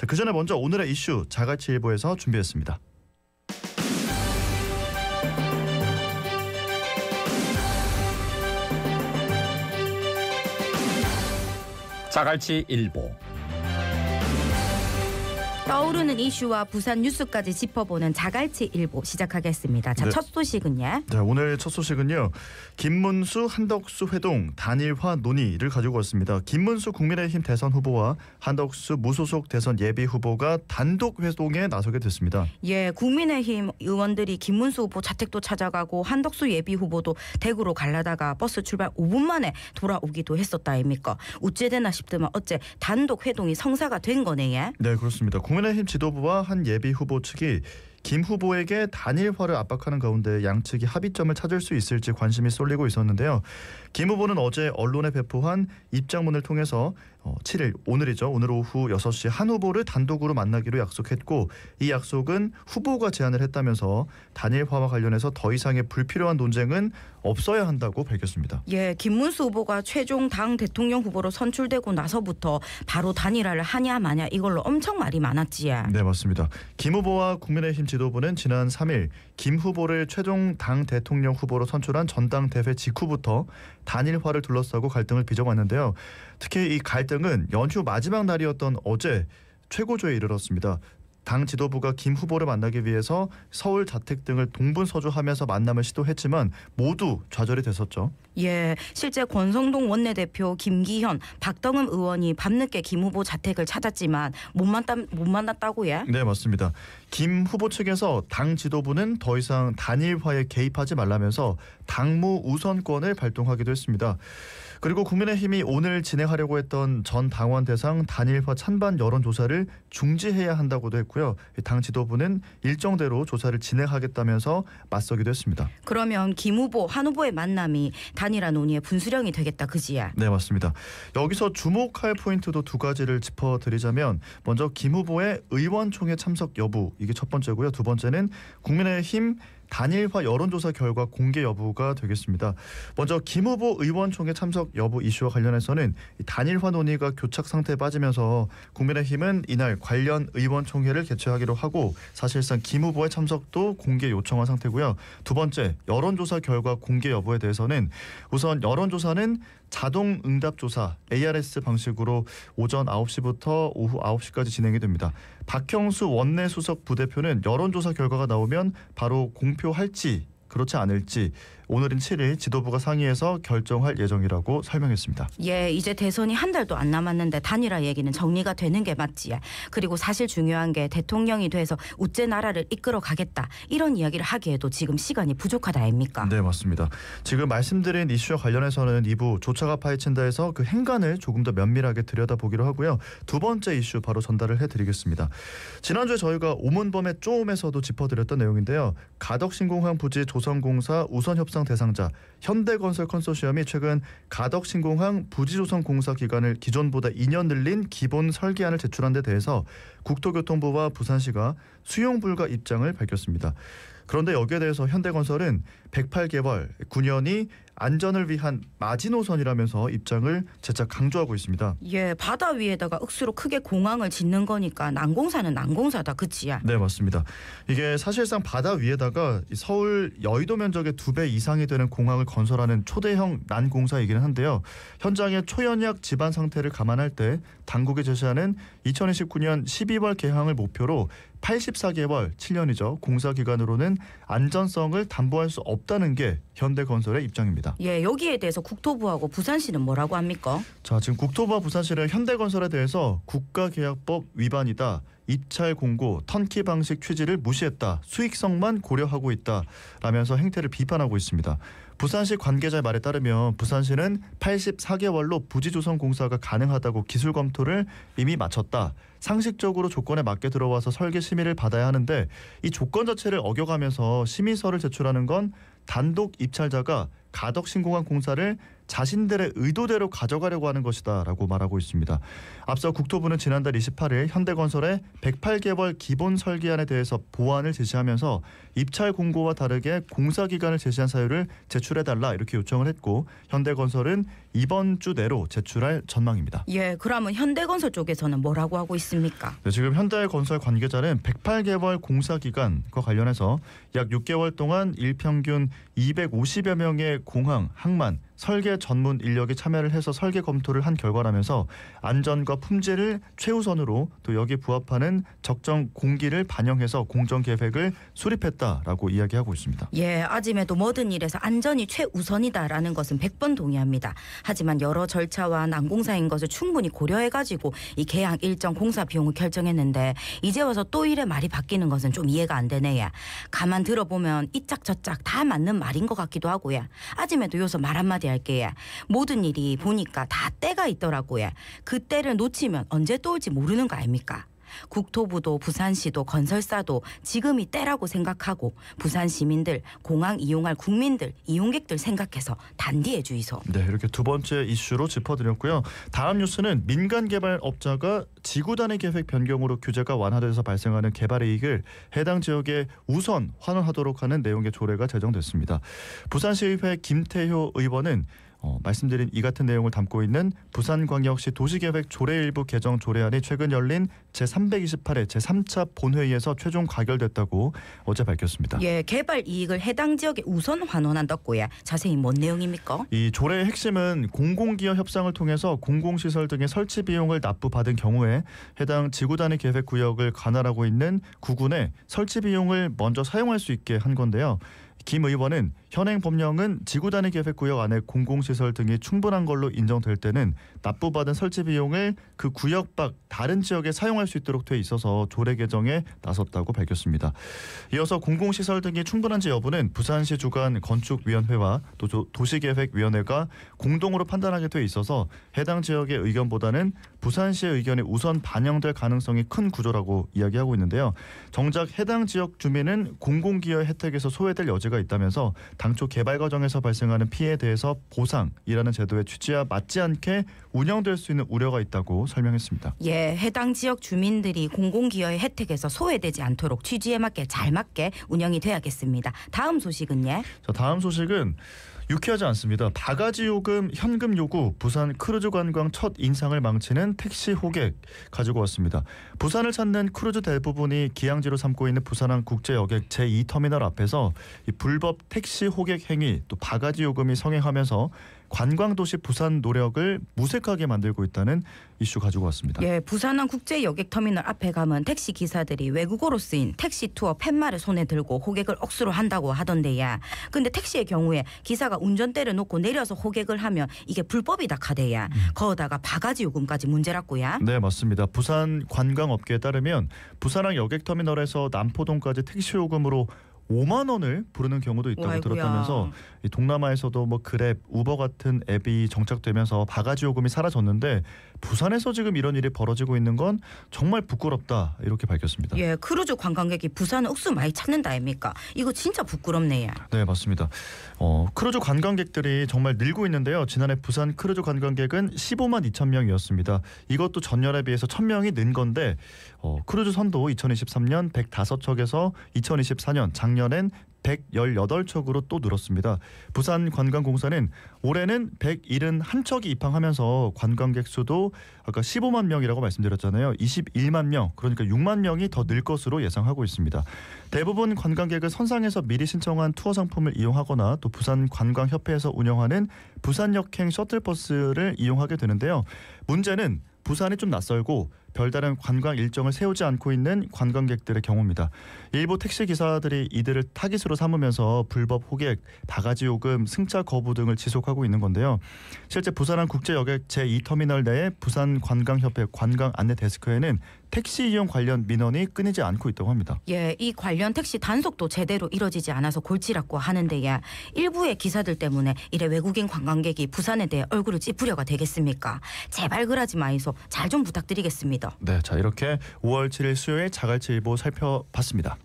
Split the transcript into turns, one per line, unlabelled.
자, 그 전에 먼저 오늘의 이슈 자갈치일보에서 준비했습니다.
자갈치일보.
떠오르는 이슈와 부산 뉴스까지 짚어보는 자갈치일보 시작하겠습니다. 자,
네.
첫 소식은요.
자, 오늘 첫 소식은요. 김문수 한덕수 회동 단일화 논의를 가지고 왔습니다. 김문수 국민의힘 대선 후보와 한덕수 무소속 대선 예비 후보가 단독 회동에 나서게 됐습니다.
예, 국민의힘 의원들이 김문수 후보 자택도 찾아가고 한덕수 예비 후보도 대구로 가려다가 버스 출발 5분 만에 돌아오기도 했었다 아닙니까? 어째되나 싶더만 어째 단독 회동이 성사가 된 거네. 예?
네, 그렇습니다. 국민의힘 지도부와 한 예비 후보 측이 김 후보에게 단일화를 압박하는 가운데 양측이 합의점을 찾을 수 있을지 관심이 쏠리고 있었는데요. 김 후보는 어제 언론에 배포한 입장문을 통해서 7일 오늘이죠. 오늘 오후 6시 한 후보를 단독으로 만나기로 약속했고 이 약속은 후보가 제안을 했다면서 단일화와 관련해서 더 이상의 불필요한 논쟁은 없어야 한다고 밝혔습니다.
예, 김문수 후보가 최종 당 대통령 후보로 선출되고 나서부터 바로 단일화를 하냐 마냐 이걸로 엄청 말이 많았지.
네, 맞습니다. 김 후보와 국민의힘 지도부는 지난 3일 김 후보를 최종 당 대통령 후보로 선출한 전당대회 직후부터 단일화를 둘러싸고 갈등을 빚어왔는데요. 특히 이 갈등은 연휴 마지막 날이었던 어제 최고조에 이르렀습니다. 당 지도부가 김 후보를 만나기 위해서 서울 자택 등을 동분서주하면서 만남을 시도했지만 모두 좌절이 됐었죠.
예, 실제 권성동 원내대표 김기현, 박덕흠 의원이 밤늦게 김 후보 자택을 찾았지만 못 만났다고요?
네, 맞습니다. 김 후보 측에서 당 지도부는 더 이상 단일화에 개입하지 말라면서 당무 우선권을 발동하기도 했습니다. 그리고 국민의힘이 오늘 진행하려고 했던 전 당원 대상 단일화 찬반 여론조사를 중지해야 한다고도 했고요. 당 지도부는 일정대로 조사를 진행하겠다면서 맞서기도 했습니다.
그러면 김 후보, 한 후보의 만남이 단일화 논의의 분수령이 되겠다, 그지야?
네, 맞습니다. 여기서 주목할 포인트도 두 가지를 짚어드리자면 먼저 김 후보의 의원총회 참석 여부, 이게 첫 번째고요. 두 번째는 국민의힘 단일화 여론조사 결과 공개 여부가 되겠습니다. 먼저 김 후보 의원총회 참석 여부 이슈와 관련해서는 단일화 논의가 교착 상태에 빠지면서 국민의힘은 이날 관련 의원총회를 개최하기로 하고 사실상 김 후보의 참석도 공개 요청한 상태고요. 두 번째, 여론조사 결과 공개 여부에 대해서는 우선 여론조사는 자동 응답조사 ARS 방식으로 오전 9시부터 오후 9시까지 진행이 됩니다. 박형수 원내수석 부대표는 여론조사 결과가 나오면 바로 공표할지 그렇지 않을지 오늘인 7일 지도부가 상의해서 결정할 예정이라고 설명했습니다.
예, 이제 대선이 한 달도 안 남았는데 단일화 얘기는 정리가 되는 게 맞지. 그리고 사실 중요한 게 대통령이 돼서 우째 나라를 이끌어 가겠다 이런 이야기를 하기에도 지금 시간이 부족하다 아닙니까?
네, 맞습니다. 지금 말씀드린 이슈와 관련해서는 2부 조차가 파헤친다 해서 그 행간을 조금 더 면밀하게 들여다보기로 하고요. 두 번째 이슈 바로 전달을 해드리겠습니다. 지난주에 저희가 오문범의 쪼음에서도 짚어드렸던 내용인데요. 가덕신공항 부지 조성공사 우선협상 대상자 현대건설 컨소시엄이 최근 가덕신공항 부지조성공사 기간을 기존보다 2년 늘린 기본 설계안을 제출한 데 대해서 국토교통부와 부산시가 수용불가 입장을 밝혔습니다. 그런데 여기에 대해서 현대건설은 108개월 9년이 안전을 위한 마지노선이라면서 입장을 재차 강조하고 있습니다.
예, 바다 위에다가 억수로 크게 공항을 짓는 거니까 난공사는 난공사다, 그치야?
네, 맞습니다. 이게 사실상 바다 위에다가 서울 여의도 면적의 2배 이상이 되는 공항을 건설하는 초대형 난공사이기는 한데요. 현장의 초연약 지반 상태를 감안할 때 당국이 제시하는 2029년 12월 개항을 목표로 84개월 7년이죠. 공사 기간으로는 안전성을 담보할 수 없다는 게 현대건설의 입장입니다.
예, 여기에 대해서 국토부하고 부산시는 뭐라고 합니까?
자, 지금 국토부와 부산시는 현대건설에 대해서 국가계약법 위반이다. 입찰 공고, 턴키 방식 취지를 무시했다. 수익성만 고려하고 있다. 라면서 행태를 비판하고 있습니다. 부산시 관계자의 말에 따르면 부산시는 84개월로 부지조성 공사가 가능하다고 기술 검토를 이미 마쳤다. 상식적으로 조건에 맞게 들어와서 설계 심의를 받아야 하는데 이 조건 자체를 어겨가면서 심의서를 제출하는 건 단독 입찰자가 가덕신공항 공사를 자신들의 의도대로 가져가려고 하는 것이다라고 말하고 있습니다. 앞서 국토부는 지난달 28일 현대건설의 108개월 기본 설계안에 대해서 보완을 제시하면서 입찰 공고와 다르게 공사 기간을 제시한 사유를 제출해달라 이렇게 요청을 했고 현대건설은 이번 주 내로 제출할 전망입니다.
예, 그러면 현대건설 쪽에서는 뭐라고 하고 있습니까?
네, 지금 현대건설 관계자는 108개월 공사 기간과 관련해서 약 6개월 동안 일평균 250여 명의 공항, 항만, 설계 전문 인력이 참여를 해서 설계 검토를 한 결과라면서 안전과 품질을 최우선으로 또 여기에 부합하는 적정 공기를 반영해서 공정 계획을 수립했다라고 이야기하고 있습니다.
예, 아직에도 모든 일에서 안전이 최우선이다라는 것은 100번 동의합니다. 하지만 여러 절차와 난공사인 것을 충분히 고려해가지고 이 계약 일정 공사 비용을 결정했는데 이제 와서 또 이래 말이 바뀌는 것은 좀 이해가 안 되네요. 가만 들어보면 이짝저짝 다 맞는 말인 것 같기도 하고요. 아직에도 여기서 말 한마디 할게요. 모든 일이 보니까 다 때가 있더라고요. 그 때를 놓치면 언제 또 올지 모르는 거 아닙니까? 국토부도 부산시도 건설사도 지금이 때라고 생각하고 부산 시민들, 공항 이용할 국민들, 이용객들 생각해서 단디해 주이소.
네, 이렇게 두 번째 이슈로 짚어드렸고요. 다음 뉴스는 민간개발업자가 지구단위 계획 변경으로 규제가 완화돼서 발생하는 개발 이익을 해당 지역에 우선 환원하도록 하는 내용의 조례가 제정됐습니다. 부산시의회 김태효 의원은 말씀드린 이 같은 내용을 담고 있는 부산광역시 도시계획 조례 일부 개정 조례안이 최근 열린 제328회 제3차 본회의에서 최종 가결됐다고 어제 밝혔습니다.
예, 개발 이익을 해당 지역에 우선 환원한다고요. 자세히 뭔 내용입니까?
이 조례의 핵심은 공공기업 협상을 통해서 공공시설 등의 설치 비용을 납부받은 경우에 해당 지구단위 계획 구역을 관할하고 있는 구군에 설치 비용을 먼저 사용할 수 있게 한 건데요. 김 의원은 현행 법령은 지구단위 계획구역 안에 공공시설 등이 충분한 걸로 인정될 때는 납부받은 설치 비용을 그 구역 밖 다른 지역에 사용할 수 있도록 돼 있어서 조례 개정에 나섰다고 밝혔습니다. 이어서 공공시설 등이 충분한지 여부는 부산시 주관 건축위원회와 또 도시계획위원회가 공동으로 판단하게 돼 있어서 해당 지역의 의견보다는 부산시의 의견이 우선 반영될 가능성이 큰 구조라고 이야기하고 있는데요. 정작 해당 지역 주민은 공공기여의 혜택에서 소외될 여지가 있다면서 당초 개발 과정에서 발생하는 피해에 대해서 보상이라는 제도의 취지와 맞지 않게 운영될 수 있는 우려가 있다고 설명했습니다.
예, 해당 지역 주민들이 공공기여의 혜택에서 소외되지 않도록 취지에 맞게 잘 맞게 운영이 돼야겠습니다. 다음 소식은요?
자, 다음 소식은 유쾌하지 않습니다. 바가지 요금, 현금 요구, 부산 크루즈 관광 첫 인상을 망치는 택시 호객 가지고 왔습니다. 부산을 찾는 크루즈 대부분이 기항지로 삼고 있는 부산항 국제여객 제2터미널 앞에서 이 불법 택시 호객 행위 또 바가지 요금이 성행하면서 관광도시 부산 노력을 무색하게 만들고 있다는 이슈 가지고 왔습니다.
예, 부산항 국제여객터미널 앞에 가면 택시 기사들이 외국어로 쓰인 택시 투어 팻말을 손에 들고 호객을 억수로 한다고 하던데야. 근데 택시의 경우에 기사가 운전대를 놓고 내려서 호객을 하면 이게 불법이다 카대야. 거기다가 바가지 요금까지 문제라고야.
네, 맞습니다. 부산 관광업계에 따르면 부산항 여객터미널에서 남포동까지 택시 요금으로 5만 원을 부르는 경우도 있다고
아이고야.
들었다면서 이 동남아에서도 뭐 그랩, 우버 같은 앱이 정착되면서 바가지 요금이 사라졌는데 부산에서 지금 이런 일이 벌어지고 있는 건 정말 부끄럽다 이렇게 밝혔습니다.
예, 크루즈 관광객이 부산을 억수 많이 찾는다 아닙니까? 이거 진짜 부끄럽네요.
네, 맞습니다. 크루즈 관광객들이 정말 늘고 있는데요. 지난해 부산 크루즈 관광객은 15만 2천 명이었습니다. 이것도 전년에 비해서 1,000명이 는 건데 크루즈 선도 2023년 105척에서 2024년 작년엔 118척으로 또 늘었습니다. 부산관광공사는 올해는 171척이 입항하면서 관광객 수도 아까 15만 명이라고 말씀드렸잖아요. 21만 명, 그러니까 6만 명이 더 늘 것으로 예상하고 있습니다. 대부분 관광객은 선상에서 미리 신청한 투어 상품을 이용하거나 또 부산관광협회에서 운영하는 부산역행 셔틀버스를 이용하게 되는데요. 문제는 부산이 좀 낯설고 별다른 관광 일정을 세우지 않고 있는 관광객들의 경우입니다. 일부 택시 기사들이 이들을 타깃으로 삼으면서 불법 호객, 바가지 요금, 승차 거부 등을 지속하고 있는 건데요. 실제 부산항 국제여객 제2터미널 내에 부산관광협회 관광안내데스크에는 택시 이용 관련 민원이 끊이지 않고 있다고 합니다.
예, 이 관련 택시 단속도 제대로 이뤄지지 않아서 골치라고 하는데야 일부의 기사들 때문에 이래 외국인 관광객이 부산에 대해 얼굴을 찌푸려가 되겠습니까? 제발 그러지 마이소. 잘 좀 부탁드리겠습니다.
네, 자 이렇게 5월 7일 수요일 자갈치 일보 살펴봤습니다.